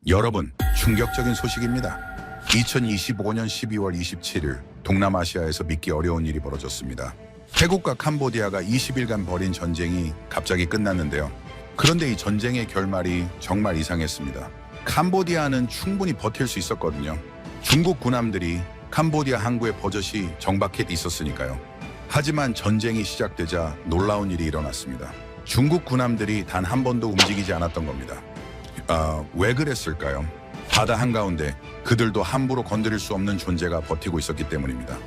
여러분, 충격적인 소식입니다. 2025년 12월 27일 동남아시아에서 믿기 어려운 일이 벌어졌습니다. 태국과 캄보디아가 20일간 벌인 전쟁이 갑자기 끝났는데요. 그런데 이 전쟁의 결말이 정말 이상했습니다. 캄보디아는 충분히 버틸 수 있었거든요. 중국 군함들이 캄보디아 항구에 버젓이 정박해 있었으니까요. 하지만 전쟁이 시작되자 놀라운 일이 일어났습니다. 중국 군함들이 단 한 번도 움직이지 않았던 겁니다. 왜 그랬을까요? 바다 한가운데 그들도 함부로 건드릴 수 없는 존재가 버티고 있었기 때문입니다.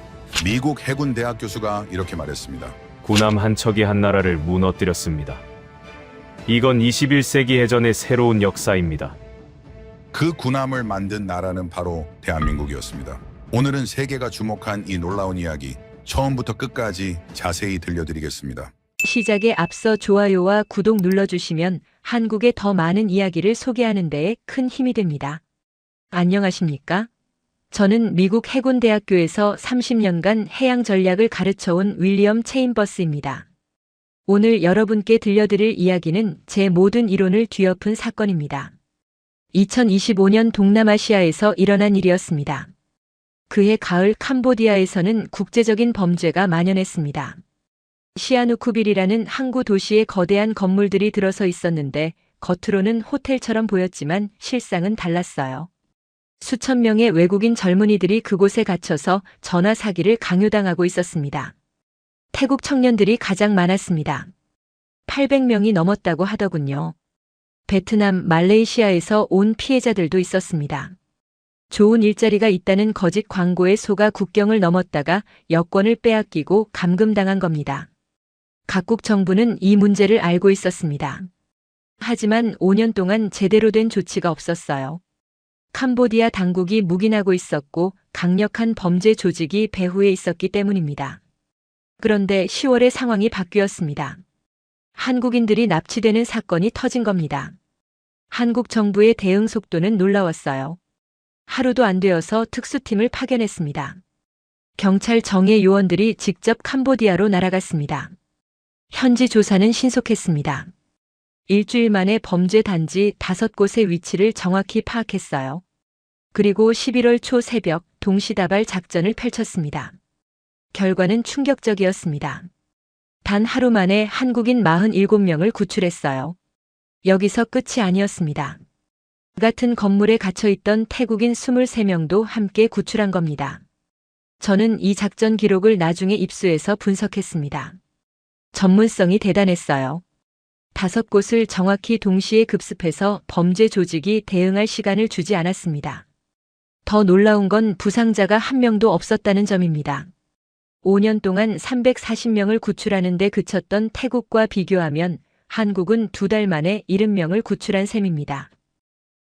미국 해군 대학 교수가 이렇게 말했습니다. 군함 한 척이 한 나라를 무너뜨렸습니다. 이건 21세기 해전의 새로운 역사입니다. 그 군함을 만든 나라는 바로 대한민국이었습니다. 오늘은 세계가 주목한 이 놀라운 이야기, 처음부터 끝까지 자세히 들려드리겠습니다. 시작에 앞서 좋아요와 구독 눌러주시면 한국의 더 많은 이야기를 소개하는 데에 큰 힘이 됩니다. 안녕하십니까? 저는 미국 해군대학교에서 30년간 해양 전략을 가르쳐온 윌리엄 체인버스입니다. 오늘 여러분께 들려드릴 이야기는 제 모든 이론을 뒤엎은 사건입니다. 2025년 동남아시아에서 일어난 일이었습니다. 그해 가을 캄보디아에서는 국제적인 범죄가 만연했습니다. 시아누쿠빌이라는 항구 도시에 거대한 건물들이 들어서 있었는데 겉으로는 호텔처럼 보였지만 실상은 달랐어요. 수천 명의 외국인 젊은이들이 그곳에 갇혀서 전화 사기를 강요당하고 있었습니다. 태국 청년들이 가장 많았습니다. 800명이 넘었다고 하더군요. 베트남, 말레이시아에서 온 피해자들도 있었습니다. 좋은 일자리가 있다는 거짓 광고에 속아 국경을 넘었다가 여권을 빼앗기고 감금당한 겁니다. 각국 정부는 이 문제를 알고 있었습니다. 하지만 5년 동안 제대로 된 조치가 없었어요. 캄보디아 당국이 묵인하고 있었고 강력한 범죄 조직이 배후에 있었기 때문입니다. 그런데 10월에 상황이 바뀌었습니다. 한국인들이 납치되는 사건이 터진 겁니다. 한국 정부의 대응 속도는 놀라웠어요. 하루도 안 되어서 특수팀을 파견했습니다. 경찰 정예 요원들이 직접 캄보디아로 날아갔습니다. 현지 조사는 신속했습니다. 일주일 만에 범죄 단지 5곳의 위치를 정확히 파악했어요. 그리고 11월 초 새벽 동시다발 작전을 펼쳤습니다. 결과는 충격적이었습니다. 단 하루 만에 한국인 47명을 구출했어요. 여기서 끝이 아니었습니다. 같은 건물에 갇혀있던 태국인 23명도 함께 구출한 겁니다. 저는 이 작전 기록을 나중에 입수해서 분석했습니다. 전문성이 대단했어요. 5곳을 정확히 동시에 급습해서 범죄 조직이 대응할 시간을 주지 않았습니다. 더 놀라운 건 부상자가 한 명도 없었다는 점입니다. 5년 동안 340명을 구출하는 데 그쳤던 태국과 비교하면 한국은 2달 만에 70명을 구출한 셈입니다.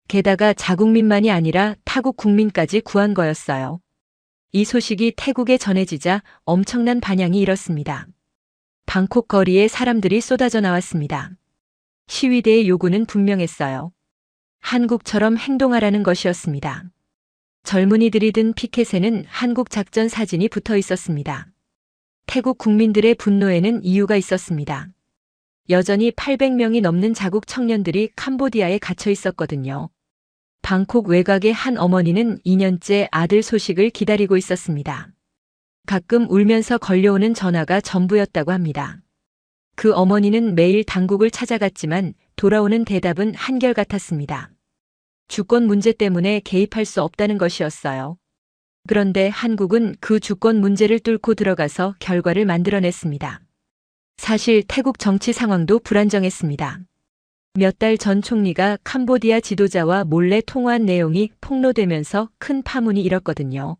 게다가 자국민만이 아니라 타국 국민까지 구한 거였어요. 이 소식이 태국에 전해지자 엄청난 반향이 일었습니다. 방콕 거리에 사람들이 쏟아져 나왔습니다. 시위대의 요구는 분명했어요. 한국처럼 행동하라는 것이었습니다. 젊은이들이 든 피켓에는 한국 작전 사진이 붙어 있었습니다. 태국 국민들의 분노에는 이유가 있었습니다. 여전히 800명이 넘는 자국 청년들이 캄보디아에 갇혀 있었거든요. 방콕 외곽의 한 어머니는 2년째 아들 소식을 기다리고 있었습니다. 가끔 울면서 걸려오는 전화가 전부였다고 합니다. 그 어머니는 매일 당국을 찾아갔지만 돌아오는 대답은 한결같았습니다. 주권 문제 때문에 개입할 수 없다는 것이었어요. 그런데 한국은 그 주권 문제를 뚫고 들어가서 결과를 만들어냈습니다. 사실 태국 정치 상황도 불안정했습니다. 몇 달 전 총리가 캄보디아 지도자와 몰래 통화한 내용이 폭로되면서 큰 파문이 일었거든요.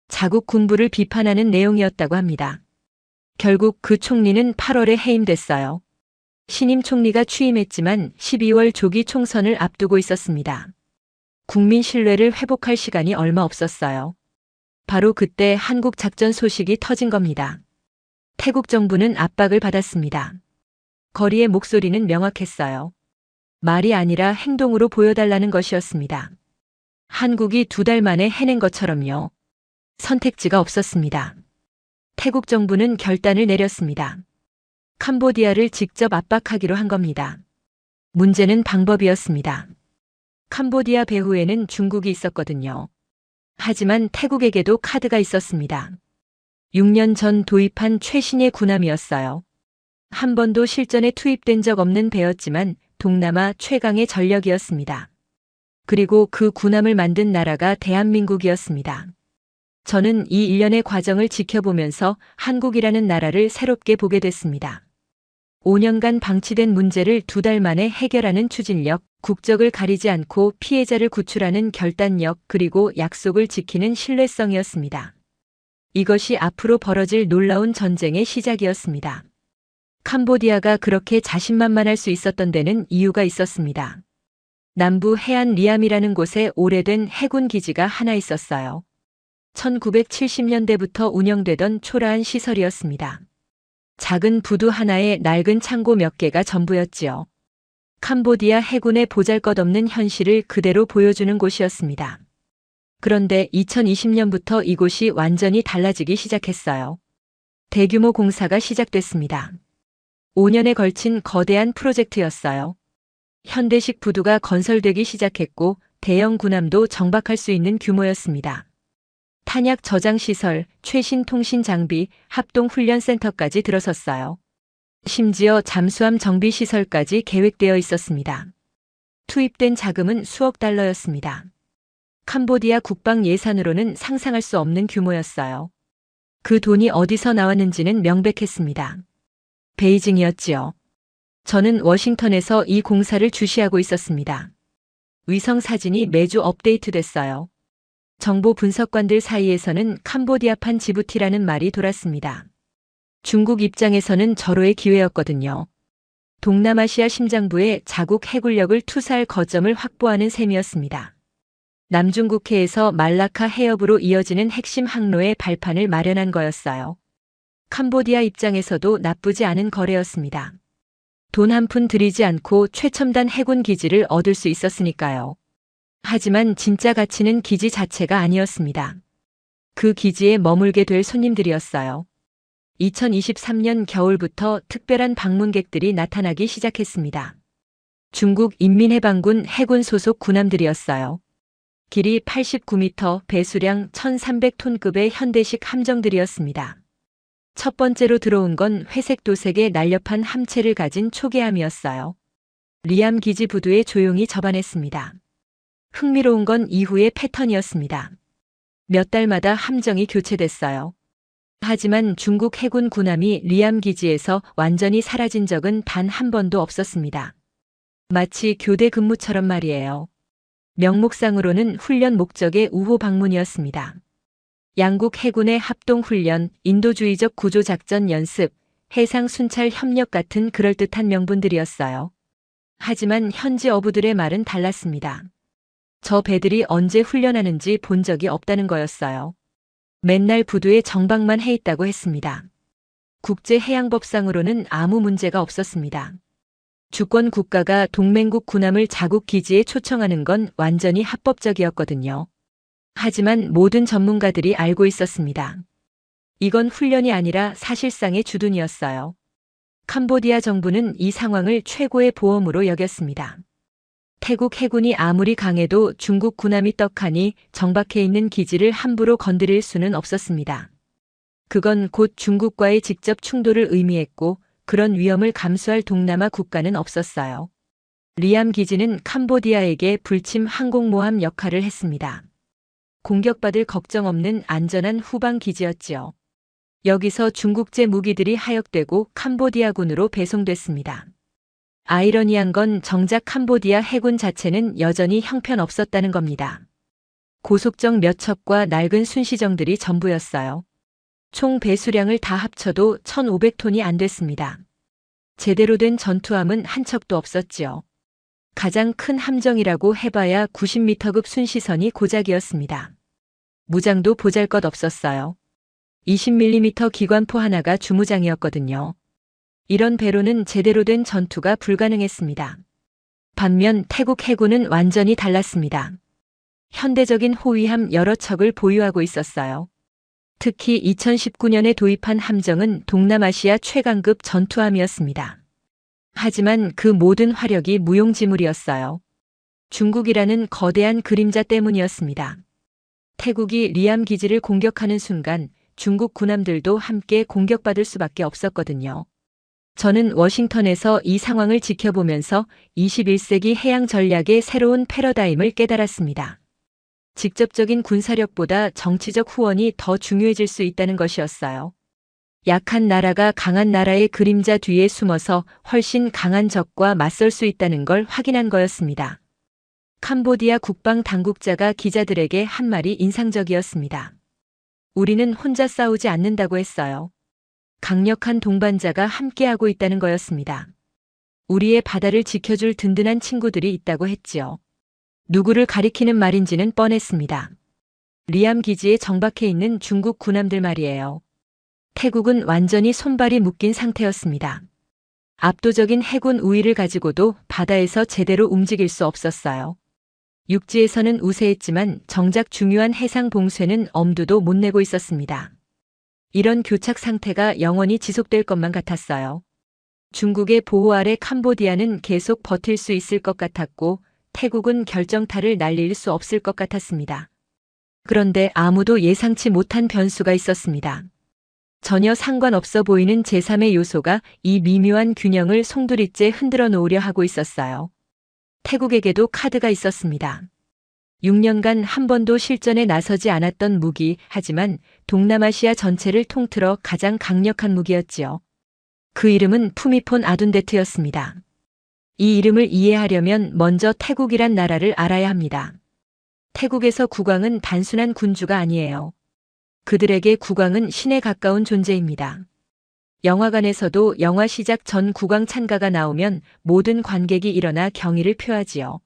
자국 군부를 비판하는 내용이었다고 합니다. 결국 그 총리는 8월에 해임됐어요. 신임 총리가 취임했지만 12월 조기 총선을 앞두고 있었습니다. 국민 신뢰를 회복할 시간이 얼마 없었어요. 바로 그때 한국 작전 소식이 터진 겁니다. 태국 정부는 압박을 받았습니다. 거리의 목소리는 명확했어요. 말이 아니라 행동으로 보여달라는 것이었습니다. 한국이 2달 만에 해낸 것처럼요. 선택지가 없었습니다. 태국 정부는 결단을 내렸습니다. 캄보디아를 직접 압박하기로 한 겁니다. 문제는 방법이었습니다. 캄보디아 배후에는 중국이 있었거든요. 하지만 태국에게도 카드가 있었습니다. 6년 전 도입한 최신의 군함이었어요. 한 번도 실전에 투입된 적 없는 배였지만 동남아 최강의 전력이었습니다. 그리고 그 군함을 만든 나라가 대한민국이었습니다. 저는 이 일련의 과정을 지켜보면서 한국이라는 나라를 새롭게 보게 됐습니다. 5년간 방치된 문제를 2달 만에 해결하는 추진력, 국적을 가리지 않고 피해자를 구출하는 결단력, 그리고 약속을 지키는 신뢰성이었습니다. 이것이 앞으로 벌어질 놀라운 전쟁의 시작이었습니다. 캄보디아가 그렇게 자신만만할 수 있었던 데는 이유가 있었습니다. 남부 해안 리암이라는 곳에 오래된 해군 기지가 하나 있었어요. 1970년대부터 운영되던 초라한 시설이었습니다. 작은 부두 하나에 낡은 창고 몇 개가 전부였지요. 캄보디아 해군의 보잘것없는 현실을 그대로 보여주는 곳이었습니다. 그런데 2020년부터 이곳이 완전히 달라지기 시작했어요. 대규모 공사가 시작됐습니다. 5년에 걸친 거대한 프로젝트였어요. 현대식 부두가 건설되기 시작했고 대형 군함도 정박할 수 있는 규모였습니다. 탄약 저장 시설, 최신 통신 장비, 합동 훈련센터까지 들어섰어요. 심지어 잠수함 정비 시설까지 계획되어 있었습니다. 투입된 자금은 수억 달러였습니다. 캄보디아 국방 예산으로는 상상할 수 없는 규모였어요. 그 돈이 어디서 나왔는지는 명백했습니다. 베이징이었지요. 저는 워싱턴에서 이 공사를 주시하고 있었습니다. 위성 사진이 매주 업데이트됐어요. 정보 분석관들 사이에서는 캄보디아판 지부티라는 말이 돌았습니다. 중국 입장에서는 절호의 기회였거든요. 동남아시아 심장부에 자국 해군력을 투사할 거점을 확보하는 셈이었습니다. 남중국해에서 말라카 해협으로 이어지는 핵심 항로의 발판을 마련한 거였어요. 캄보디아 입장에서도 나쁘지 않은 거래였습니다. 돈 한 푼 들이지 않고 최첨단 해군 기지를 얻을 수 있었으니까요. 하지만 진짜 가치는 기지 자체가 아니었습니다. 그 기지에 머물게 될 손님들이었어요. 2023년 겨울부터 특별한 방문객들이 나타나기 시작했습니다. 중국 인민해방군 해군 소속 군함들이었어요. 길이 89m, 배수량 1300톤급의 현대식 함정들이었습니다. 첫 번째로 들어온 건 회색 도색의 날렵한 함체를 가진 초계함이었어요. 리암 기지 부두에 조용히 접안했습니다. 흥미로운 건 이후의 패턴이었습니다. 몇 달마다 함정이 교체됐어요. 하지만 중국 해군 군함이 리암 기지에서 완전히 사라진 적은 단 한 번도 없었습니다. 마치 교대 근무처럼 말이에요. 명목상으로는 훈련 목적의 우호 방문이었습니다. 양국 해군의 합동훈련, 인도주의적 구조작전 연습, 해상 순찰 협력 같은 그럴듯한 명분들이었어요. 하지만 현지 어부들의 말은 달랐습니다. 저 배들이 언제 훈련하는지 본 적이 없다는 거였어요. 맨날 부두에 정박만 해 있다고 했습니다. 국제해양법상으로는 아무 문제가 없었습니다. 주권 국가가 동맹국 군함을 자국 기지에 초청하는 건 완전히 합법적이었거든요. 하지만 모든 전문가들이 알고 있었습니다. 이건 훈련이 아니라 사실상의 주둔이었어요. 캄보디아 정부는 이 상황을 최고의 보험으로 여겼습니다. 태국 해군이 아무리 강해도 중국 군함이 떡하니 정박해 있는 기지를 함부로 건드릴 수는 없었습니다. 그건 곧 중국과의 직접 충돌을 의미했고 그런 위험을 감수할 동남아 국가는 없었어요. 리암 기지는 캄보디아에게 불침 항공모함 역할을 했습니다. 공격받을 걱정 없는 안전한 후방 기지였지요. 여기서 중국제 무기들이 하역되고 캄보디아군으로 배송됐습니다. 아이러니한 건 정작 캄보디아 해군 자체는 여전히 형편없었다는 겁니다. 고속정 몇 척과 낡은 순시정들이 전부였어요. 총 배수량을 다 합쳐도 1,500톤이 안 됐습니다. 제대로 된 전투함은 한 척도 없었지요. 가장 큰 함정이라고 해봐야 90m급 순시선이 고작이었습니다. 무장도 보잘것없었어요. 20mm 기관포 하나가 주무장이었거든요. 이런 배로는 제대로 된 전투가 불가능했습니다. 반면 태국 해군은 완전히 달랐습니다. 현대적인 호위함 여러 척을 보유하고 있었어요. 특히 2019년에 도입한 함정은 동남아시아 최강급 전투함이었습니다. 하지만 그 모든 화력이 무용지물이었어요. 중국이라는 거대한 그림자 때문이었습니다. 태국이 리암 기지를 공격하는 순간 중국 군함들도 함께 공격받을 수밖에 없었거든요. 저는 워싱턴에서 이 상황을 지켜보면서 21세기 해양 전략의 새로운 패러다임을 깨달았습니다. 직접적인 군사력보다 정치적 후원이 더 중요해질 수 있다는 것이었어요. 약한 나라가 강한 나라의 그림자 뒤에 숨어서 훨씬 강한 적과 맞설 수 있다는 걸 확인한 거였습니다. 캄보디아 국방 당국자가 기자들에게 한 말이 인상적이었습니다. 우리는 혼자 싸우지 않는다고 했어요. 강력한 동반자가 함께하고 있다는 거였습니다. 우리의 바다를 지켜줄 든든한 친구들이 있다고 했지요. 누구를 가리키는 말인지는 뻔했습니다. 리암 기지에 정박해 있는 중국 군함들 말이에요. 태국은 완전히 손발이 묶인 상태였습니다. 압도적인 해군 우위를 가지고도 바다에서 제대로 움직일 수 없었어요. 육지에서는 우세했지만 정작 중요한 해상 봉쇄는 엄두도 못 내고 있었습니다. 이런 교착 상태가 영원히 지속될 것만 같았어요. 중국의 보호 아래 캄보디아는 계속 버틸 수 있을 것 같았고 태국은 결정타를 날릴 수 없을 것 같았습니다. 그런데 아무도 예상치 못한 변수가 있었습니다. 전혀 상관없어 보이는 제3의 요소가 이 미묘한 균형을 송두리째 흔들어 놓으려 하고 있었어요. 태국에게도 카드가 있었습니다. 6년간 한 번도 실전에 나서지 않았던 무기, 하지만 동남아시아 전체를 통틀어 가장 강력한 무기였지요. 그 이름은 푸미폰 아둔데트였습니다. 이 이름을 이해하려면 먼저 태국이란 나라를 알아야 합니다. 태국에서 국왕은 단순한 군주가 아니에요. 그들에게 국왕은 신에 가까운 존재입니다. 영화관에서도 영화 시작 전 국왕 찬가가 나오면 모든 관객이 일어나 경의를 표하지요.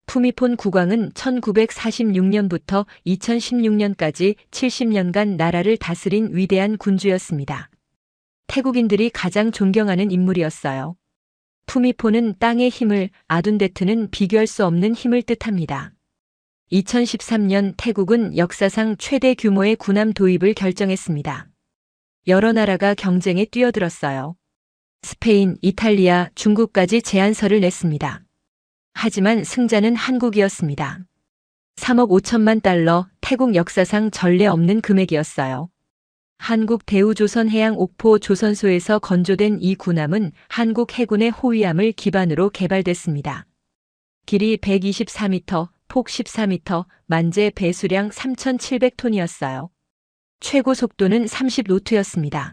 푸미폰 국왕은 1946년부터 2016년까지 70년간 나라를 다스린 위대한 군주였습니다. 태국인들이 가장 존경하는 인물이었어요. 푸미폰은 땅의 힘을, 아둔데트는 비교할 수 없는 힘을 뜻합니다. 2013년 태국은 역사상 최대 규모의 군함 도입을 결정했습니다. 여러 나라가 경쟁에 뛰어들었어요. 스페인, 이탈리아, 중국까지 제안서를 냈습니다. 하지만 승자는 한국이었습니다. 3억 5천만 달러, 태국 역사상 전례 없는 금액이었어요. 한국 대우조선해양 옥포 조선소에서 건조된 이 군함은 한국 해군의 호위함을 기반으로 개발됐습니다. 길이 124m, 폭 14m, 만재 배수량 3,700톤이었어요. 최고 속도는 30노트였습니다.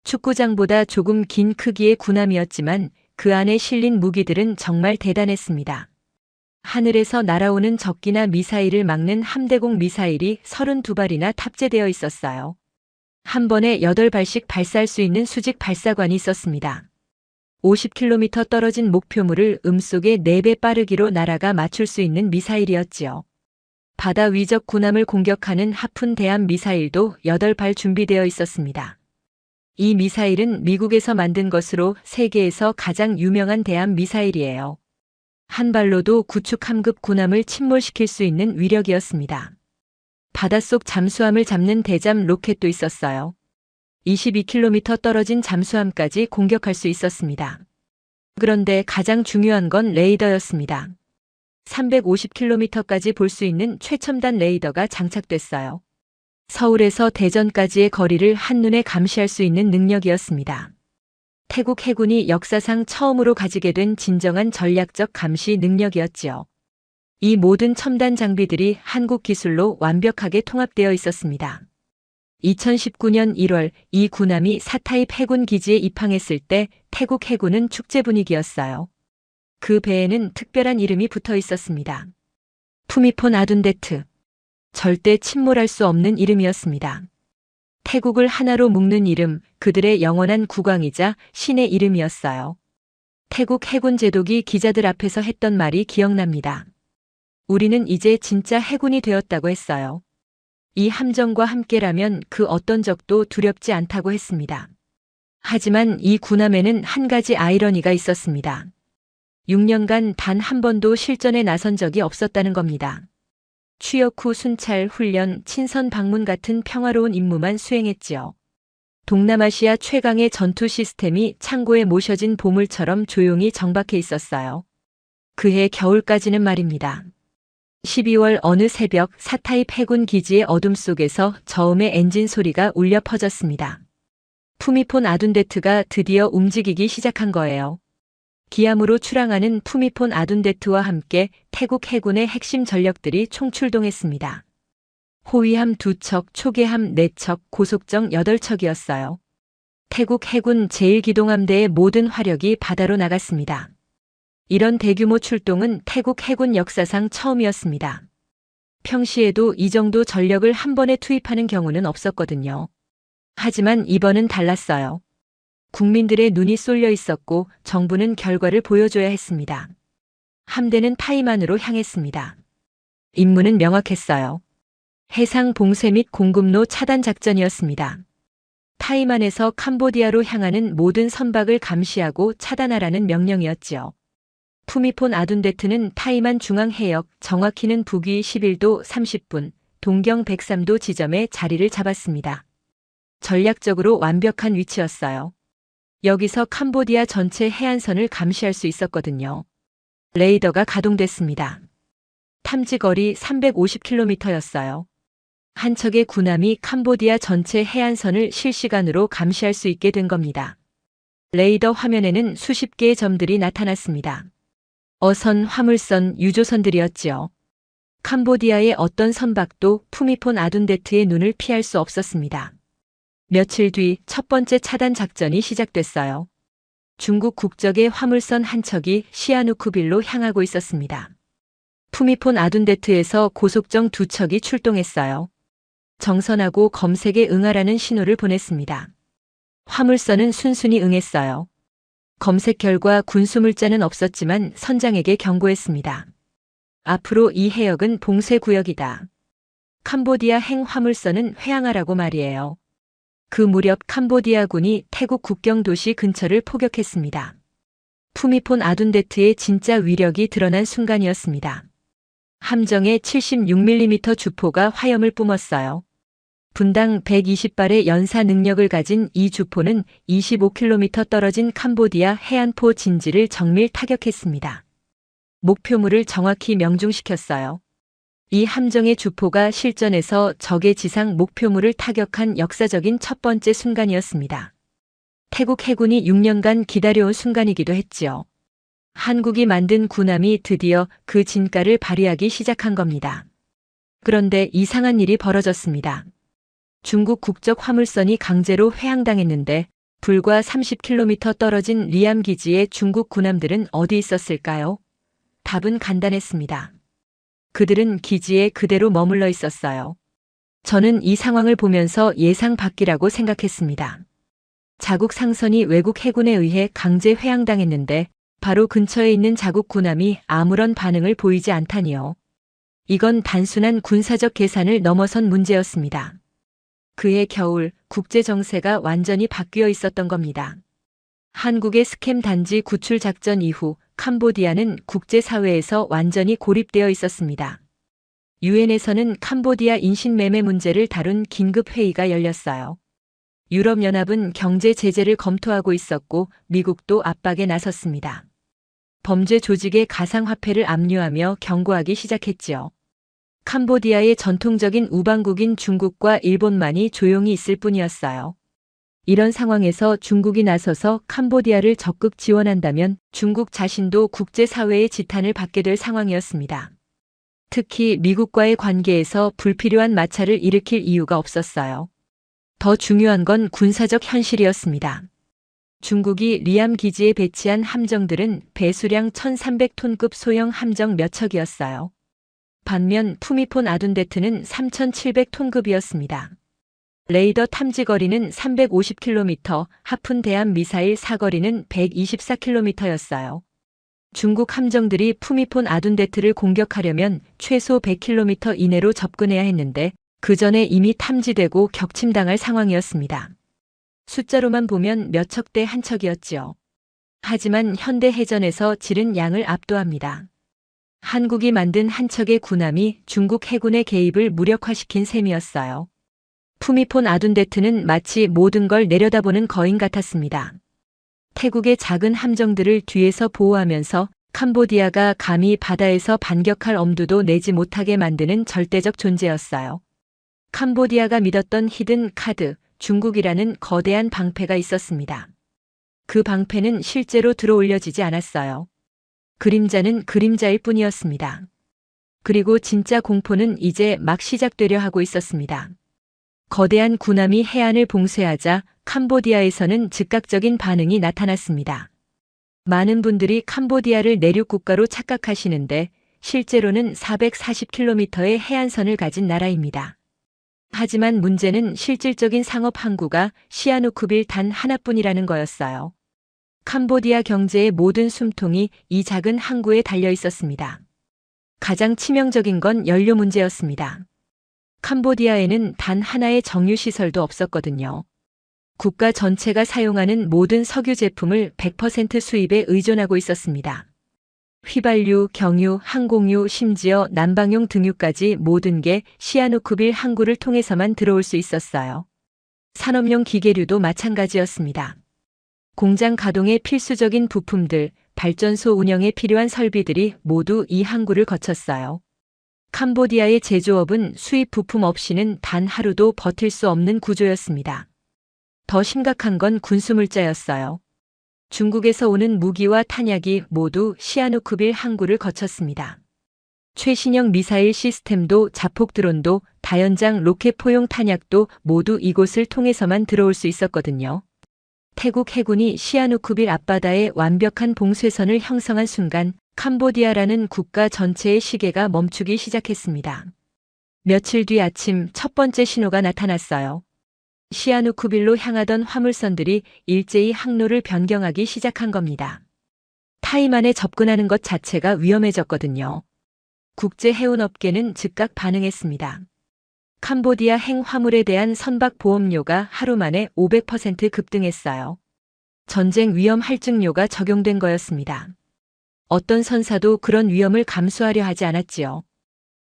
축구장보다 조금 긴 크기의 군함이었지만 그 안에 실린 무기들은 정말 대단했습니다. 하늘에서 날아오는 적기나 미사일을 막는 함대공 미사일이 32발이나 탑재되어 있었어요. 한 번에 8발씩 발사할 수 있는 수직 발사관이 있었습니다. 50km 떨어진 목표물을 음속에 4배 빠르기로 날아가 맞출 수 있는 미사일이었지요. 바다 위적 군함을 공격하는 하푼 대함 미사일도 8발 준비되어 있었습니다. 이 미사일은 미국에서 만든 것으로 세계에서 가장 유명한 대함 미사일이에요. 한 발로도 구축 함급 군함을 침몰시킬 수 있는 위력이었습니다. 바닷속 잠수함을 잡는 대잠 로켓도 있었어요. 22km 떨어진 잠수함까지 공격할 수 있었습니다. 그런데 가장 중요한 건 레이더였습니다. 350km까지 볼 수 있는 최첨단 레이더가 장착됐어요. 서울에서 대전까지의 거리를 한눈에 감시할 수 있는 능력이었습니다. 태국 해군이 역사상 처음으로 가지게 된 진정한 전략적 감시 능력이었지요. 이 모든 첨단 장비들이 한국 기술로 완벽하게 통합되어 있었습니다. 2019년 1월 이 군함이 사타입 해군 기지에 입항했을 때 태국 해군은 축제 분위기였어요. 그 배에는 특별한 이름이 붙어 있었습니다. 푸미폰 아둔데트. 절대 침몰할 수 없는 이름이었습니다. 태국을 하나로 묶는 이름, 그들의 영원한 국왕이자 신의 이름이었어요. 태국 해군 제독이 기자들 앞에서 했던 말이 기억납니다. 우리는 이제 진짜 해군이 되었다고 했어요. 이 함정과 함께라면 그 어떤 적도 두렵지 않다고 했습니다. 하지만 이 군함에는 한 가지 아이러니가 있었습니다. 6년간 단 한 번도 실전에 나선 적이 없었다는 겁니다. 취역 후 순찰, 훈련, 친선 방문 같은 평화로운 임무만 수행했지요. 동남아시아 최강의 전투 시스템이 창고에 모셔진 보물처럼 조용히 정박해 있었어요. 그해 겨울까지는 말입니다. 12월 어느 새벽 사타입 해군 기지의 어둠 속에서 저음의 엔진 소리가 울려 퍼졌습니다. 푸미폰 아둔데트가 드디어 움직이기 시작한 거예요. 기암으로 출항하는 푸미폰 아둔데트와 함께 태국 해군의 핵심 전력들이 총출동했습니다. 호위함 2척, 초계함 4척, 고속정 8척이었어요. 태국 해군 제1기동함대의 모든 화력이 바다로 나갔습니다. 이런 대규모 출동은 태국 해군 역사상 처음이었습니다. 평시에도 이 정도 전력을 한 번에 투입하는 경우는 없었거든요. 하지만 이번은 달랐어요. 국민들의 눈이 쏠려 있었고 정부는 결과를 보여줘야 했습니다. 함대는 타이만으로 향했습니다. 임무는 명확했어요. 해상 봉쇄 및 공급로 차단 작전이었습니다. 타이만에서 캄보디아로 향하는 모든 선박을 감시하고 차단하라는 명령이었지요. 푸미폰 아둔데트는 타이만 중앙해역, 정확히는 북위 11도 30분, 동경 103도 지점에 자리를 잡았습니다. 전략적으로 완벽한 위치였어요. 여기서 캄보디아 전체 해안선을 감시할 수 있었거든요. 레이더가 가동됐습니다. 탐지거리 350km였어요. 한 척의 군함이 캄보디아 전체 해안선을 실시간으로 감시할 수 있게 된 겁니다. 레이더 화면에는 수십 개의 점들이 나타났습니다. 어선, 화물선, 유조선들이었지요. 캄보디아의 어떤 선박도 푸미폰 아둔데트의 눈을 피할 수 없었습니다. 며칠 뒤 첫 번째 차단 작전이 시작됐어요. 중국 국적의 화물선 한 척이 시아누쿠빌로 향하고 있었습니다. 푸미폰 아둔데트에서 고속정 2척이 출동했어요. 정선하고 검색에 응하라는 신호를 보냈습니다. 화물선은 순순히 응했어요. 검색 결과 군수물자는 없었지만 선장에게 경고했습니다. 앞으로 이 해역은 봉쇄구역이다. 캄보디아 행 화물선은 회항하라고 말이에요. 그 무렵 캄보디아군이 태국 국경 도시 근처를 포격했습니다. 푸미폰 아둔데트의 진짜 위력이 드러난 순간이었습니다. 함정에 76mm 주포가 화염을 뿜었어요. 분당 120발의 연사 능력을 가진 이 주포는 25km 떨어진 캄보디아 해안포 진지를 정밀 타격했습니다. 목표물을 정확히 명중시켰어요. 이 함정의 주포가 실전에서 적의 지상 목표물을 타격한 역사적인 첫 번째 순간이었습니다. 태국 해군이 6년간 기다려온 순간이기도 했지요. 한국이 만든 군함이 드디어 그 진가를 발휘하기 시작한 겁니다. 그런데 이상한 일이 벌어졌습니다. 중국 국적 화물선이 강제로 회항당했는데 불과 30km 떨어진 리암 기지의 중국 군함들은 어디 있었을까요? 답은 간단했습니다. 그들은 기지에 그대로 머물러 있었어요. 저는 이 상황을 보면서 예상 밖이라고 생각했습니다. 자국 상선이 외국 해군에 의해 강제 회항당했는데 바로 근처에 있는 자국 군함이 아무런 반응을 보이지 않다니요. 이건 단순한 군사적 계산을 넘어선 문제였습니다. 그해 겨울 국제 정세가 완전히 바뀌어 있었던 겁니다. 한국의 스캠 단지 구출 작전 이후 캄보디아는 국제사회에서 완전히 고립되어 있었습니다. 유엔에서는 캄보디아 인신매매 문제를 다룬 긴급회의가 열렸어요. 유럽연합은 경제 제재를 검토하고 있었고 미국도 압박에 나섰습니다. 범죄 조직의 가상화폐를 압류하며 경고하기 시작했지요. 캄보디아의 전통적인 우방국인 중국과 일본만이 조용히 있을 뿐이었어요. 이런 상황에서 중국이 나서서 캄보디아를 적극 지원한다면 중국 자신도 국제사회의 지탄을 받게 될 상황이었습니다. 특히 미국과의 관계에서 불필요한 마찰을 일으킬 이유가 없었어요. 더 중요한 건 군사적 현실이었습니다. 중국이 리암 기지에 배치한 함정들은 배수량 1300톤급 소형 함정 몇 척이었어요. 반면 푸미폰 아둔데트는 3700톤급이었습니다. 레이더 탐지거리는 350km, 하푼 대함 미사일 사거리는 124km였어요. 중국 함정들이 푸미폰 아둔데트를 공격하려면 최소 100km 이내로 접근해야 했는데 그 전에 이미 탐지되고 격침당할 상황이었습니다. 숫자로만 보면 몇 척대 한 척이었지요. 하지만 현대 해전에서 질은 양을 압도합니다. 한국이 만든 한 척의 군함이 중국 해군의 개입을 무력화시킨 셈이었어요. 푸미폰 아둔데트는 마치 모든 걸 내려다보는 거인 같았습니다. 태국의 작은 함정들을 뒤에서 보호하면서 캄보디아가 감히 바다에서 반격할 엄두도 내지 못하게 만드는 절대적 존재였어요. 캄보디아가 믿었던 히든 카드, 중국이라는 거대한 방패가 있었습니다. 그 방패는 실제로 들어올려지지 않았어요. 그림자는 그림자일 뿐이었습니다. 그리고 진짜 공포는 이제 막 시작되려 하고 있었습니다. 거대한 군함이 해안을 봉쇄하자 캄보디아에서는 즉각적인 반응이 나타났습니다. 많은 분들이 캄보디아를 내륙 국가로 착각하시는데 실제로는 440km의 해안선을 가진 나라입니다. 하지만 문제는 실질적인 상업 항구가 시아누쿠빌 단 하나뿐이라는 거였어요. 캄보디아 경제의 모든 숨통이 이 작은 항구에 달려 있었습니다. 가장 치명적인 건 연료 문제였습니다. 캄보디아에는 단 하나의 정유시설도 없었거든요. 국가 전체가 사용하는 모든 석유 제품을 100% 수입에 의존하고 있었습니다. 휘발유, 경유, 항공유, 심지어 난방용 등유까지 모든 게 시아누쿠빌 항구를 통해서만 들어올 수 있었어요. 산업용 기계류도 마찬가지였습니다. 공장 가동에 필수적인 부품들, 발전소 운영에 필요한 설비들이 모두 이 항구를 거쳤어요. 캄보디아의 제조업은 수입 부품 없이는 단 하루도 버틸 수 없는 구조였습니다. 더 심각한 건 군수물자였어요. 중국에서 오는 무기와 탄약이 모두 시아누쿠빌 항구를 거쳤습니다. 최신형 미사일 시스템도 자폭 드론도 다연장 로켓 포용 탄약도 모두 이곳을 통해서만 들어올 수 있었거든요. 태국 해군이 시아누쿠빌 앞바다에 완벽한 봉쇄선을 형성한 순간 캄보디아라는 국가 전체의 시계가 멈추기 시작했습니다. 며칠 뒤 아침 첫 번째 신호가 나타났어요. 시아누쿠빌로 향하던 화물선들이 일제히 항로를 변경하기 시작한 겁니다. 타이만에 접근하는 것 자체가 위험해졌거든요. 국제 해운업계는 즉각 반응했습니다. 캄보디아 행 화물에 대한 선박 보험료가 하루 만에 500% 급등했어요. 전쟁 위험 할증료가 적용된 거였습니다. 어떤 선사도 그런 위험을 감수하려 하지 않았지요.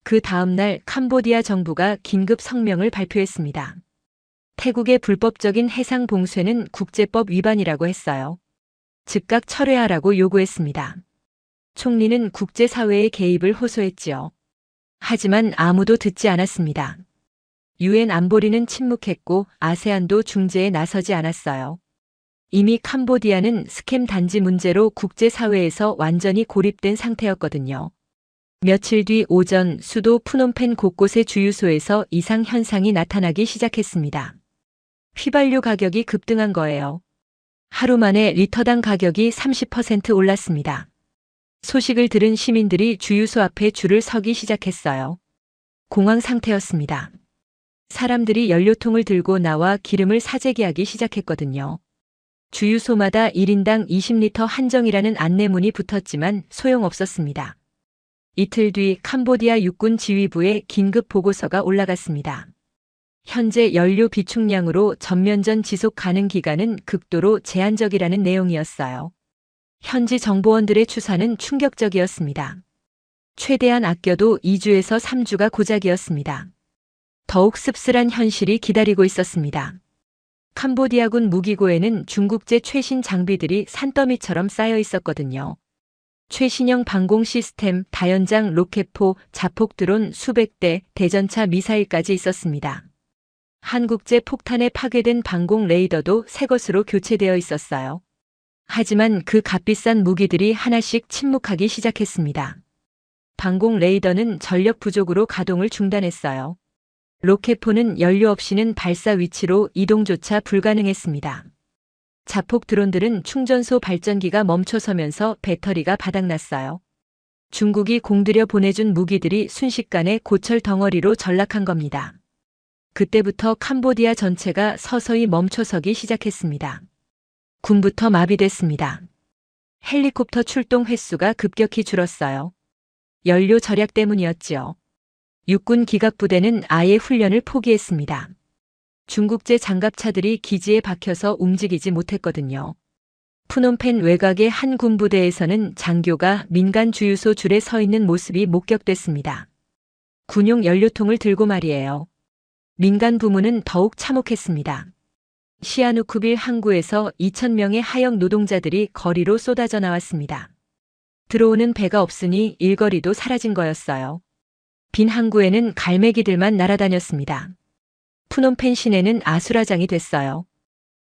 그 다음 날 캄보디아 정부가 긴급 성명을 발표했습니다. 태국의 불법적인 해상 봉쇄는 국제법 위반이라고 했어요. 즉각 철회하라고 요구했습니다. 총리는 국제사회의 개입을 호소했지요. 하지만 아무도 듣지 않았습니다. 유엔 안보리는 침묵했고 아세안도 중재에 나서지 않았어요. 이미 캄보디아는 스캠 단지 문제로 국제사회에서 완전히 고립된 상태였거든요. 며칠 뒤 오전 수도 푸놈펜 곳곳의 주유소에서 이상 현상이 나타나기 시작했습니다. 휘발유 가격이 급등한 거예요. 하루 만에 리터당 가격이 30% 올랐습니다. 소식을 들은 시민들이 주유소 앞에 줄을 서기 시작했어요. 공황 상태였습니다. 사람들이 연료통을 들고 나와 기름을 사재기하기 시작했거든요. 주유소마다 1인당 20리터 한정이라는 안내문이 붙었지만 소용없었습니다. 이틀 뒤 캄보디아 육군 지휘부에 긴급 보고서가 올라갔습니다. 현재 연료 비축량으로 전면전 지속 가능 기간은 극도로 제한적이라는 내용이었어요. 현지 정보원들의 추산은 충격적이었습니다. 최대한 아껴도 2주에서 3주가 고작이었습니다. 더욱 씁쓸한 현실이 기다리고 있었습니다. 캄보디아군 무기고에는 중국제 최신 장비들이 산더미처럼 쌓여 있었거든요. 최신형 방공 시스템, 다연장 로켓포, 자폭 드론 수백 대, 대전차 미사일까지 있었습니다. 한국제 폭탄에 파괴된 방공 레이더도 새 것으로 교체되어 있었어요. 하지만 그 값비싼 무기들이 하나씩 침묵하기 시작했습니다. 방공 레이더는 전력 부족으로 가동을 중단했어요. 로켓포는 연료 없이는 발사 위치로 이동조차 불가능했습니다. 자폭 드론들은 충전소 발전기가 멈춰서면서 배터리가 바닥났어요. 중국이 공들여 보내준 무기들이 순식간에 고철 덩어리로 전락한 겁니다. 그때부터 캄보디아 전체가 서서히 멈춰서기 시작했습니다. 군부터 마비됐습니다. 헬리콥터 출동 횟수가 급격히 줄었어요. 연료 절약 때문이었지요. 육군 기갑부대는 아예 훈련을 포기했습니다. 중국제 장갑차들이 기지에 박혀서 움직이지 못했거든요. 푸놈펜 외곽의 한 군부대에서는 장교가 민간 주유소 줄에 서 있는 모습이 목격됐습니다. 군용 연료통을 들고 말이에요. 민간 부문은 더욱 참혹했습니다. 시아누쿠빌 항구에서 2,000명의 하역 노동자들이 거리로 쏟아져 나왔습니다. 들어오는 배가 없으니 일거리도 사라진 거였어요. 빈 항구에는 갈매기들만 날아다녔습니다. 푸놈펜 시내는 아수라장이 됐어요.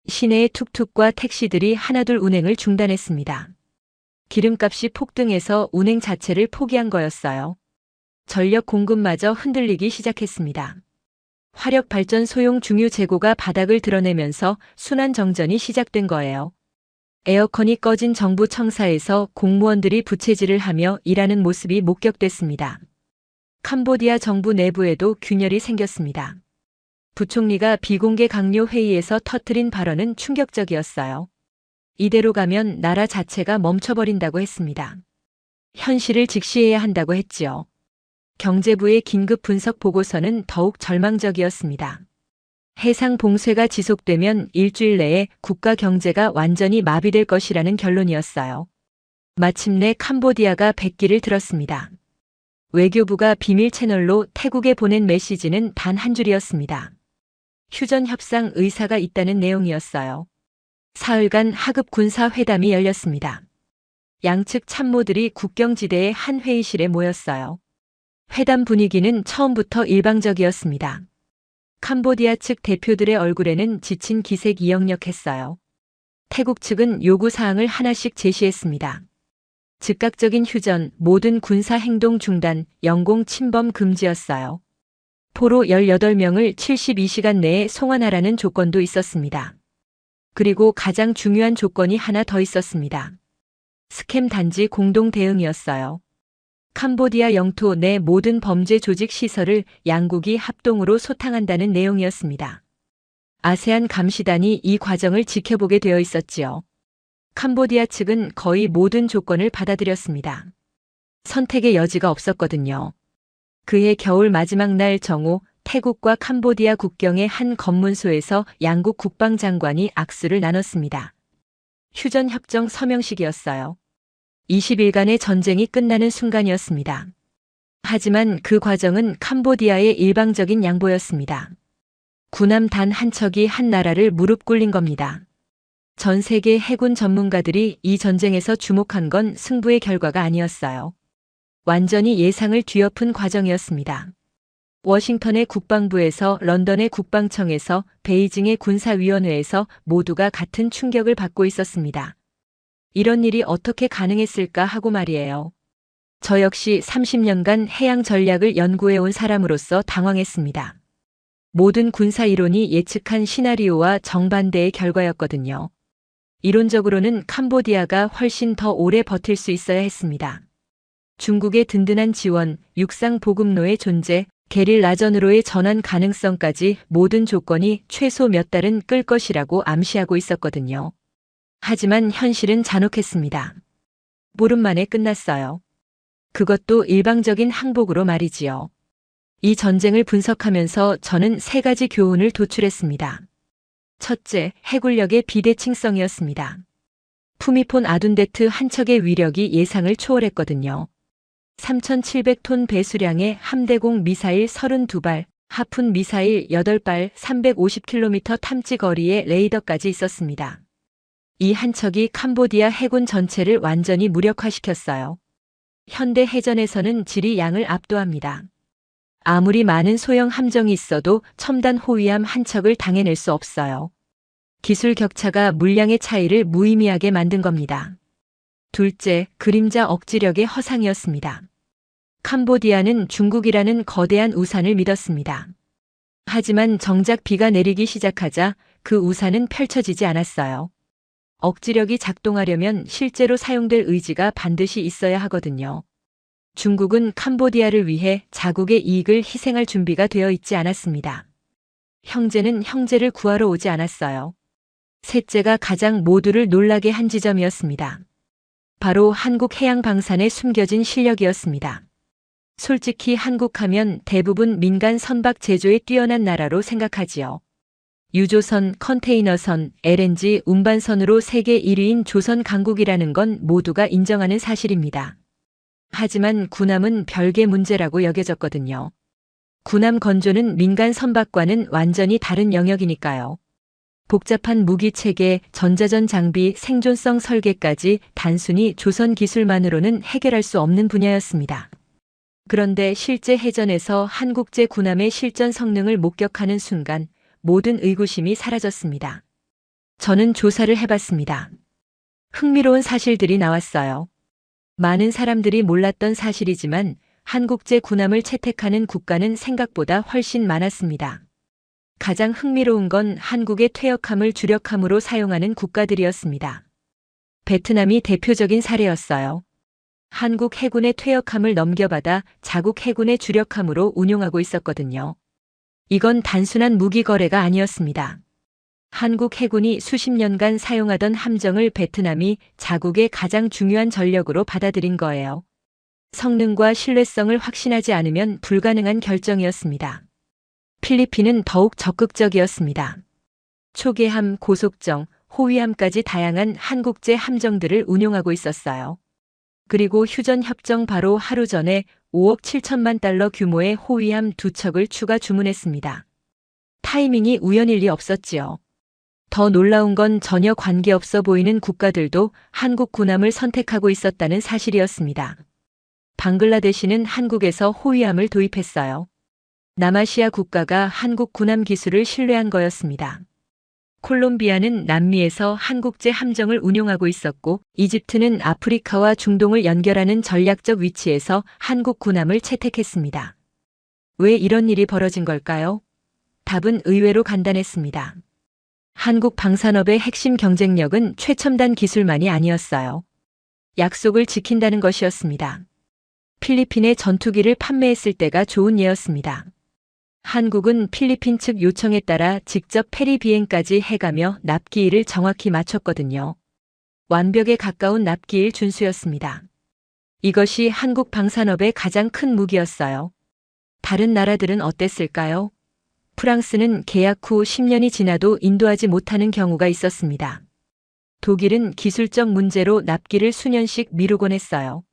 시내의 툭툭과 택시들이 하나둘 운행을 중단했습니다. 기름값이 폭등해서 운행 자체를 포기한 거였어요. 전력 공급마저 흔들리기 시작했습니다. 화력 발전 소용 중유 재고가 바닥을 드러내면서 순환 정전이 시작된 거예요. 에어컨이 꺼진 정부 청사에서 공무원들이 부채질을 하며 일하는 모습이 목격됐습니다. 캄보디아 정부 내부에도 균열이 생겼습니다. 부총리가 비공개 강요 회의에서 터뜨린 발언은 충격적이었어요. 이대로 가면 나라 자체가 멈춰버린다고 했습니다. 현실을 직시해야 한다고 했지요. 경제부의 긴급 분석 보고서는 더욱 절망적이었습니다. 해상 봉쇄가 지속되면 일주일 내에 국가 경제가 완전히 마비될 것이라는 결론이었어요. 마침내 캄보디아가 백기를 들었습니다. 외교부가 비밀 채널로 태국에 보낸 메시지는 단 한 줄이었습니다. 휴전 협상 의사가 있다는 내용이었어요. 사흘간 하급 군사 회담이 열렸습니다. 양측 참모들이 국경지대의 한 회의실에 모였어요. 회담 분위기는 처음부터 일방적이었습니다. 캄보디아 측 대표들의 얼굴에는 지친 기색이 역력했어요. 태국 측은 요구사항을 하나씩 제시했습니다. 즉각적인 휴전, 모든 군사 행동 중단, 영공 침범 금지였어요. 포로 18명을 72시간 내에 송환하라는 조건도 있었습니다. 그리고 가장 중요한 조건이 하나 더 있었습니다. 스캠 단지 공동 대응이었어요. 캄보디아 영토 내 모든 범죄 조직 시설을 양국이 합동으로 소탕한다는 내용이었습니다. 아세안 감시단이 이 과정을 지켜보게 되어 있었지요. 캄보디아 측은 거의 모든 조건을 받아들였습니다. 선택의 여지가 없었거든요. 그해 겨울 마지막 날 정오, 태국과 캄보디아 국경의 한 검문소에서 양국 국방장관이 악수를 나눴습니다. 휴전협정 서명식이었어요. 20일간의 전쟁이 끝나는 순간이었습니다. 하지만 그 과정은 캄보디아의 일방적인 양보였습니다. 군함 단 한 척이 한 나라를 무릎 꿇린 겁니다. 전 세계 해군 전문가들이 이 전쟁에서 주목한 건 승부의 결과가 아니었어요. 완전히 예상을 뒤엎은 과정이었습니다. 워싱턴의 국방부에서 런던의 국방청에서 베이징의 군사위원회에서 모두가 같은 충격을 받고 있었습니다. 이런 일이 어떻게 가능했을까 하고 말이에요. 저 역시 30년간 해양 전략을 연구해온 사람으로서 당황했습니다. 모든 군사 이론이 예측한 시나리오와 정반대의 결과였거든요. 이론적으로는 캄보디아가 훨씬 더 오래 버틸 수 있어야 했습니다. 중국의 든든한 지원, 육상 보급로의 존재, 게릴라전으로의 전환 가능성까지 모든 조건이 최소 몇 달은 끌 것이라고 암시하고 있었거든요. 하지만 현실은 잔혹했습니다. 보름 만에 끝났어요. 그것도 일방적인 항복으로 말이지요. 이 전쟁을 분석하면서 저는 3가지 교훈을 도출했습니다. 첫째, 해군력의 비대칭성이었습니다. 푸미폰 아둔데트 한 척의 위력이 예상을 초월했거든요. 3,700톤 배수량의 함대공 미사일 32발, 하푼 미사일 8발, 350km 탐지 거리의 레이더까지 있었습니다. 이 한 척이 캄보디아 해군 전체를 완전히 무력화시켰어요. 현대 해전에서는 질이 양을 압도합니다. 아무리 많은 소형 함정이 있어도 첨단 호위함 한 척을 당해낼 수 없어요. 기술 격차가 물량의 차이를 무의미하게 만든 겁니다. 둘째, 그림자 억지력의 허상이었습니다. 캄보디아는 중국이라는 거대한 우산을 믿었습니다. 하지만 정작 비가 내리기 시작하자 그 우산은 펼쳐지지 않았어요. 억지력이 작동하려면 실제로 사용될 의지가 반드시 있어야 하거든요. 중국은 캄보디아를 위해 자국의 이익을 희생할 준비가 되어 있지 않았습니다. 형제는 형제를 구하러 오지 않았어요. 셋째가 가장 모두를 놀라게 한 지점이었습니다. 바로 한국 해양방산에 숨겨진 실력이었습니다. 솔직히 한국하면 대부분 민간 선박 제조에 뛰어난 나라로 생각하지요. 유조선, 컨테이너선, LNG 운반선으로 세계 1위인 조선 강국이라는 건 모두가 인정하는 사실입니다. 하지만 군함은 별개 문제라고 여겨졌거든요. 군함 건조는 민간 선박과는 완전히 다른 영역이니까요. 복잡한 무기 체계, 전자전 장비, 생존성 설계까지 단순히 조선 기술만으로는 해결할 수 없는 분야였습니다. 그런데 실제 해전에서 한국제 군함의 실전 성능을 목격하는 순간 모든 의구심이 사라졌습니다. 저는 조사를 해봤습니다. 흥미로운 사실들이 나왔어요. 많은 사람들이 몰랐던 사실이지만 한국제 군함을 채택하는 국가는 생각보다 훨씬 많았습니다. 가장 흥미로운 건 한국의 퇴역함을 주력함으로 사용하는 국가들이었습니다. 베트남이 대표적인 사례였어요. 한국 해군의 퇴역함을 넘겨받아 자국 해군의 주력함으로 운용하고 있었거든요. 이건 단순한 무기 거래가 아니었습니다. 한국 해군이 수십 년간 사용하던 함정을 베트남이 자국의 가장 중요한 전력으로 받아들인 거예요. 성능과 신뢰성을 확신하지 않으면 불가능한 결정이었습니다. 필리핀은 더욱 적극적이었습니다. 초계함, 고속정, 호위함까지 다양한 한국제 함정들을 운용하고 있었어요. 그리고 휴전 협정 바로 하루 전에 5억 7천만 달러 규모의 호위함 2척을 추가 주문했습니다. 타이밍이 우연일 리 없었지요. 더 놀라운 건 전혀 관계없어 보이는 국가들도 한국 군함을 선택하고 있었다는 사실이었습니다. 방글라데시는 한국에서 호위함을 도입했어요. 남아시아 국가가 한국 군함 기술을 신뢰한 거였습니다. 콜롬비아는 남미에서 한국제 함정을 운용하고 있었고, 이집트는 아프리카와 중동을 연결하는 전략적 위치에서 한국 군함을 채택했습니다. 왜 이런 일이 벌어진 걸까요? 답은 의외로 간단했습니다. 한국 방산업의 핵심 경쟁력은 최첨단 기술만이 아니었어요. 약속을 지킨다는 것이었습니다. 필리핀에 전투기를 판매했을 때가 좋은 예였습니다. 한국은 필리핀 측 요청에 따라 직접 페리 비행까지 해가며 납기일을 정확히 맞췄거든요. 완벽에 가까운 납기일 준수였습니다. 이것이 한국 방산업의 가장 큰 무기였어요. 다른 나라들은 어땠을까요? 프랑스는 계약 후 10년이 지나도 인도하지 못하는 경우가 있었습니다. 독일은 기술적 문제로 납기를 수년씩 미루곤 했어요.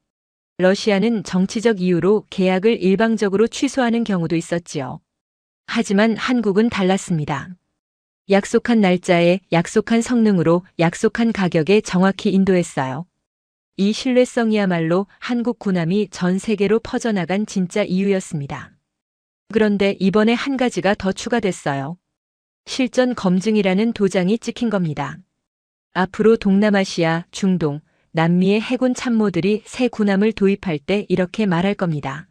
러시아는 정치적 이유로 계약을 일방적으로 취소하는 경우도 있었지요. 하지만 한국은 달랐습니다. 약속한 날짜에 약속한 성능으로 약속한 가격에 정확히 인도했어요. 이 신뢰성이야말로 한국 군함이 전 세계로 퍼져나간 진짜 이유였습니다. 그런데 이번에 한 가지가 더 추가됐어요. 실전 검증이라는 도장이 찍힌 겁니다. 앞으로 동남아시아, 중동, 남미의 해군 참모들이 새 군함을 도입할 때 이렇게 말할 겁니다.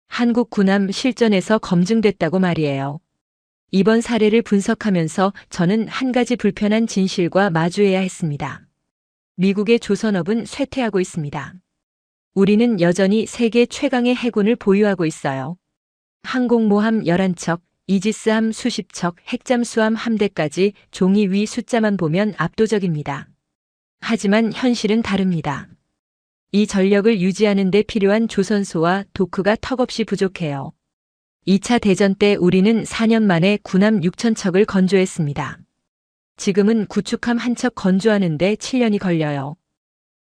한국 군함 실전에서 검증됐다고 말이에요. 이번 사례를 분석하면서 저는 한 가지 불편한 진실과 마주해야 했습니다. 미국의 조선업은 쇠퇴하고 있습니다. 우리는 여전히 세계 최강의 해군을 보유하고 있어요. 항공모함 11척, 이지스함 수십 척, 핵잠수함 함대까지 종이 위 숫자만 보면 압도적입니다. 하지만 현실은 다릅니다. 이 전력을 유지하는 데 필요한 조선소와 도크가 턱없이 부족해요. 2차 대전 때 우리는 4년 만에 군함 6,000척을 건조했습니다. 지금은 구축함 한 척 건조하는데 7년이 걸려요.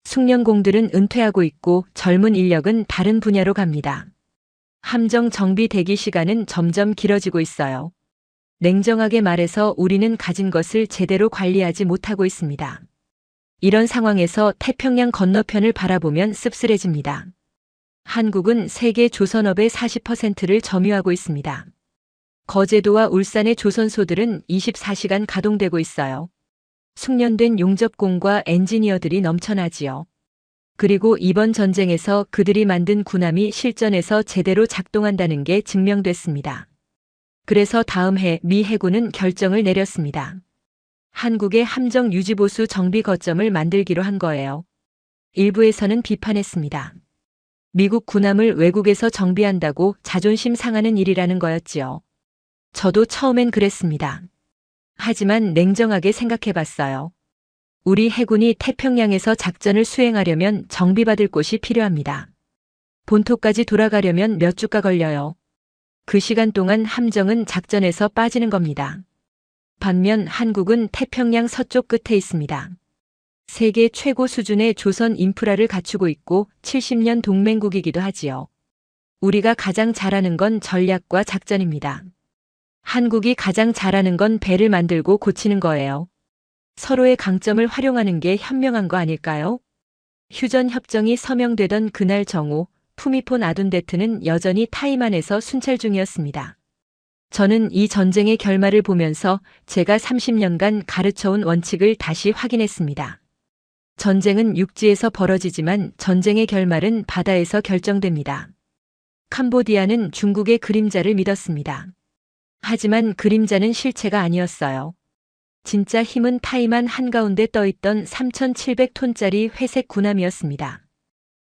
숙련공들은 은퇴하고 있고 젊은 인력은 다른 분야로 갑니다. 함정 정비 대기 시간은 점점 길어지고 있어요. 냉정하게 말해서 우리는 가진 것을 제대로 관리하지 못하고 있습니다. 이런 상황에서 태평양 건너편을 바라보면 씁쓸해집니다. 한국은 세계 조선업의 40%를 점유하고 있습니다. 거제도와 울산의 조선소들은 24시간 가동되고 있어요. 숙련된 용접공과 엔지니어들이 넘쳐나지요. 그리고 이번 전쟁에서 그들이 만든 군함이 실전에서 제대로 작동한다는 게 증명됐습니다. 그래서 다음 해 미 해군은 결정을 내렸습니다. 한국의 함정 유지보수 정비 거점을 만들기로 한 거예요. 일부에서는 비판했습니다. 미국 군함을 외국에서 정비한다고 자존심 상하는 일이라는 거였지요. 저도 처음엔 그랬습니다. 하지만 냉정하게 생각해봤어요. 우리 해군이 태평양에서 작전을 수행하려면 정비받을 곳이 필요합니다. 본토까지 돌아가려면 몇 주가 걸려요. 그 시간 동안 함정은 작전에서 빠지는 겁니다. 반면 한국은 태평양 서쪽 끝에 있습니다. 세계 최고 수준의 조선 인프라를 갖추고 있고 70년 동맹국이기도 하지요. 우리가 가장 잘하는 건 전략과 작전입니다. 한국이 가장 잘하는 건 배를 만들고 고치는 거예요. 서로의 강점을 활용하는 게 현명한 거 아닐까요? 휴전 협정이 서명되던 그날 정오, 푸미폰 아둔데트는 여전히 타이만에서 순찰 중이었습니다. 저는 이 전쟁의 결말을 보면서 제가 30년간 가르쳐온 원칙을 다시 확인했습니다. 전쟁은 육지에서 벌어지지만 전쟁의 결말은 바다에서 결정됩니다. 캄보디아는 중국의 그림자를 믿었습니다. 하지만 그림자는 실체가 아니었어요. 진짜 힘은 타이만 한가운데 떠있던 3,700톤짜리 회색 군함이었습니다.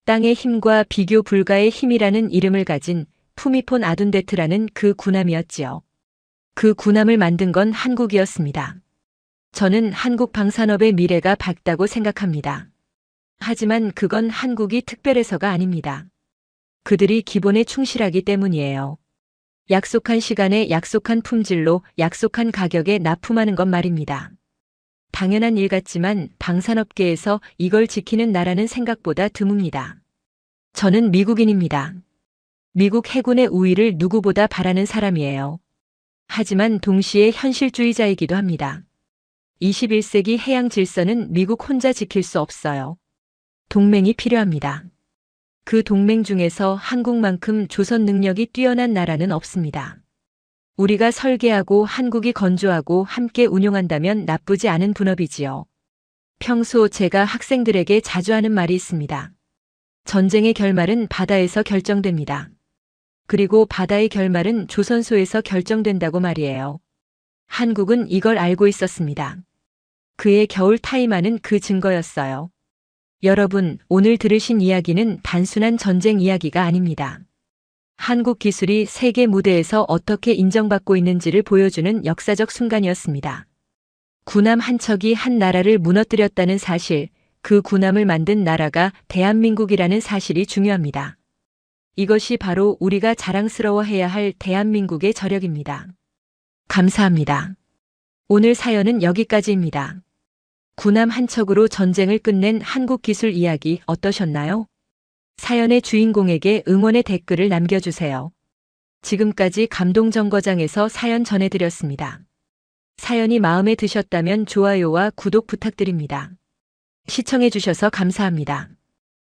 땅의 힘과 비교 불가의 힘이라는 이름을 가진 푸미폰 아둔데트라는 그 군함이었지요. 그 군함을 만든 건 한국이었습니다. 저는 한국 방산업의 미래가 밝다고 생각합니다. 하지만 그건 한국이 특별해서가 아닙니다. 그들이 기본에 충실하기 때문이에요. 약속한 시간에 약속한 품질로 약속한 가격에 납품하는 것 말입니다. 당연한 일 같지만 방산업계에서 이걸 지키는 나라는 생각보다 드뭅니다. 저는 미국인입니다. 미국 해군의 우위를 누구보다 바라는 사람이에요. 하지만 동시에 현실주의자이기도 합니다. 21세기 해양 질서는 미국 혼자 지킬 수 없어요. 동맹이 필요합니다. 그 동맹 중에서 한국만큼 조선 능력이 뛰어난 나라는 없습니다. 우리가 설계하고 한국이 건조하고 함께 운용한다면 나쁘지 않은 분업이지요. 평소 제가 학생들에게 자주 하는 말이 있습니다. 전쟁의 결말은 바다에서 결정됩니다. 그리고 바다의 결말은 조선소에서 결정된다고 말이에요. 한국은 이걸 알고 있었습니다. 그의 겨울 타이만은 그 증거였어요. 여러분, 오늘 들으신 이야기는 단순한 전쟁 이야기가 아닙니다. 한국 기술이 세계 무대에서 어떻게 인정받고 있는지를 보여주는 역사적 순간이었습니다. 군함 한 척이 한 나라를 무너뜨렸다는 사실, 그 군함을 만든 나라가 대한민국이라는 사실이 중요합니다. 이것이 바로 우리가 자랑스러워해야 할 대한민국의 저력입니다. 감사합니다. 오늘 사연은 여기까지입니다. 군함 한 척으로 전쟁을 끝낸 한국 기술 이야기 어떠셨나요? 사연의 주인공에게 응원의 댓글을 남겨주세요. 지금까지 감동정거장에서 사연 전해드렸습니다. 사연이 마음에 드셨다면 좋아요와 구독 부탁드립니다. 시청해주셔서 감사합니다.